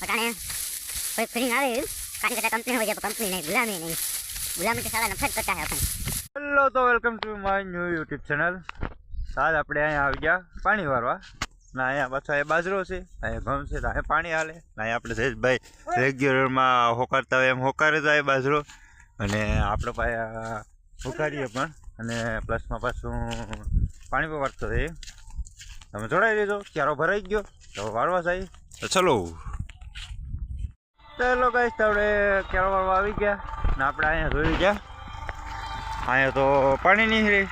अटाने कोई फीलिंग आ रही कानी करता कंपनी हो जाए कंपनी नहीं गुलामी तो साला नफरत करता है अपन। हेलो तो welcome to my new YouTube channel. आज આપણે અહીંયા આવી ગયા પાણી વારવા ના અહીંયા પાછો એ બાજરો છે અહીંયા ઘઉં છે અહીંયા પાણી હાલે ના આપણે જયેશભાઈ રેગ્યુલરમાં હોકારતા હોય એમ હોકારે જાય બાજરો અને આપણે પાસે હોકારીએ પણ અને પ્લસમાં પાછું પાણી પણ વારતો રહે। તમે જોડાઈ લેજો ક્યારો ભરાઈ ગયો તો વારવા જાય તો ચલો। ચલો ગાઈસ તો આપણે ક્યારો વારવા આવી ગયા ને આપણે અહીંયા જોઈ ગયા અહીંયા તો પાણી નહીં રહે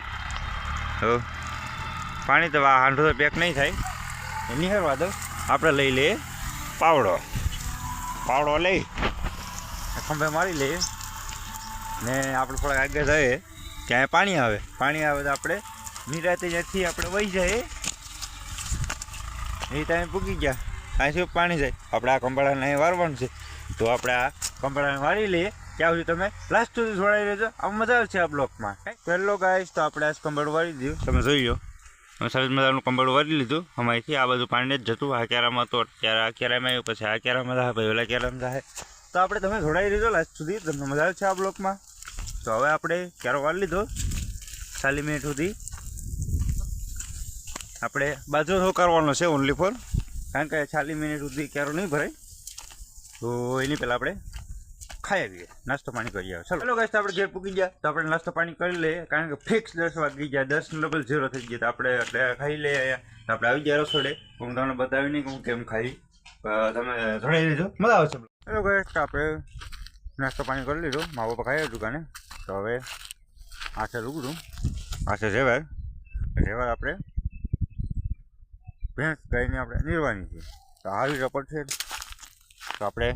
તો પાણી તો હાંડો તો પેક નહીં થાય નિહાળવા દો। આપણે લઈ લઈએ પાવડો પાવડો લઈ ખંભે મારી લઈએ ને આપણે થોડાક આગળ જઈએ ત્યાં પાણી આવે તો આપણે નિરાતે ત્યાંથી આપણે વહી જાય એ ટાઈમે પૂગી ગયા અહીંથી પાણી જાય આપણે આ કંબાળાને અહીં વારવાનું છે તો આપણે આ કંબાળાને વારી લઈએ ત્યાં સુધી તમે લાસ્ટ સુધી જોડાઈ રહેજો આ મજા આવશે આ બ્લોકમાં। પહેલો ગાઈસ તો આપણે આ કંબાળું વારી દીધું તમે જોઈ લો અમે સરસ મજાનું કંબાળું વારી લીધું અમારીથી આ બધું પાણી જ જતું આ ક્યારામાં તો ત્યારે આ ક્યારામાં આવ્યું પછી આ ક્યારામાં જાય પછી ઓલા ક્યારામાં જાય તો આપણે તમે જોડાઈ રહેજો લાસ્ટ સુધી તમને મજા આવશે આ બ્લોકમાં। તો હવે આપણે ક્યારો વારી લીધો 40 મિનિટ સુધી આપણે બાજરો હોકારવાનો છે ઓનલી ફોર કારણ કે 40 મિનિટ સુધી ક્યારો નહીં ભરાય તો એની પહેલાં આપણે ખાઈ આવીએ નાસ્તો પાણી કરી આવે। ચલો ગાઈસ આપણે ઘેર પૂકી ગયા તો આપણે નાસ્તો પાણી કરી લઈએ કારણ કે ફિક્સ 10 વાગી ગયા 10:00 થઈ ગયા તો આપણે એટલે ખાઈ લઈએ તો આપણે આવી ગયા રસોડે હું તમને બતાવી નહીં કે હું કેમ ખાઈ તમે જોડાઈ લેજો મજા આવશે। ચલો ગાઈસ આપણે નાસ્તો પાણી કરી લીધો મા બાપા ખાઈ દુકાને તો હવે આ છે લુગડું આ છે ઝેવર આપણે ભેંસ ગાયને આપણે નિર્વાની છે તો હારી રપડ છે તો આપણે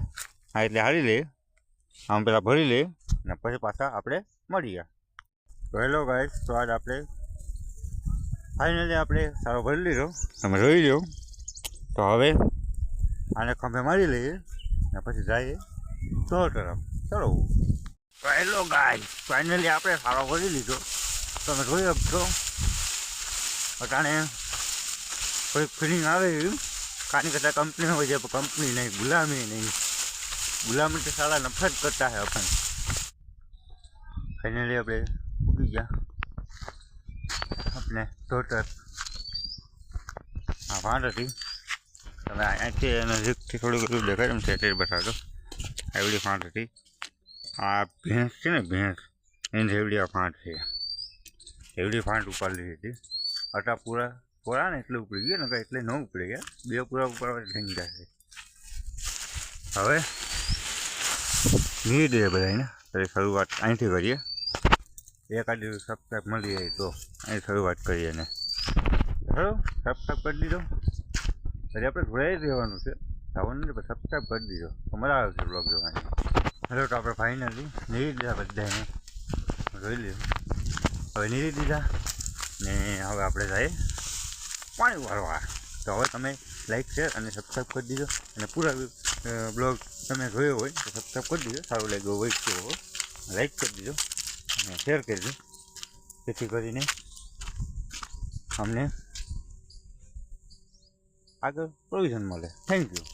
આ એટલે હારી લઈએ આમ પહેલાં ભરી લઈએ ને પછી પાછા આપણે મળીએ। તો હેલો ગાઈસ તો આજ આપણે ફાઇનલી આપણે સારો ભરી લીધો તમે જોઈ લો તો હવે આને ખંભે મારી લઈએ ને પછી જઈએ તો તરફ ચલો। તો હેલો ગાઈસ ફાઇનલી આપણે સારો ભરી લીધો તમે જોઈ શકશો અટાણે कोई फीलिंग आवे कहानी करता कंपनी हो जाए कंपनी नहीं गुलामी तो साला नफरत करता है अपन। फाइनली अपने उगी गया अपने टोटर हाँ फाट थी તમે અહીંથી નજીકથી થોડું બધું દેખાય એમ સેટેજ બતાવતો એવડી ફાંટ હતી આ ભેંસ છે ને ભેંસ એની એવડી આ ફાંટ છે એવડી ફાંટ ઉપાડી હતી અટા પૂરા ને એટલે ઉપડી ગયા ને એટલે ન ઉપડી ગયા બે પૂરા ઉપાડવા થઈ ગયા છે। હવે ધીરે ધીરે બધાને પછી શરૂઆત અહીંથી કરીએ એકાદી સબસ્ક્રાઈબ મળી જાય તો અહીં શરૂઆત કરીએ ને ખરું સબસ્ક્રાઈબ કરી દીધો પછી આપણે જોડાઈ રહેવાનું છે જવાનું ને પછી સબસ્ક્રાઈબ કરી દીધો તો મજા આવશે બ્લોગ જોવાની। હવે તો આપણે ફાઇનલી નીરી દીધા બધાને જોઈ લીધું હવે નીરી દીધા ને હવે આપણે જઈએ પાણી વાળવા તો હવે તમે લાઈક શેર અને સબસ્ક્રાઈબ કરી દીધો અને પૂરા બ્લોગ તમે જોયો હોય તો સબસ્ક્રાઈબ કરી દીધો સારું લાગ્યો હોય તો લાઈક કરી દીધો અને શેર કરી દો જેથી કરીને અમને આગળ પ્રોવિઝન મળે। Thank you.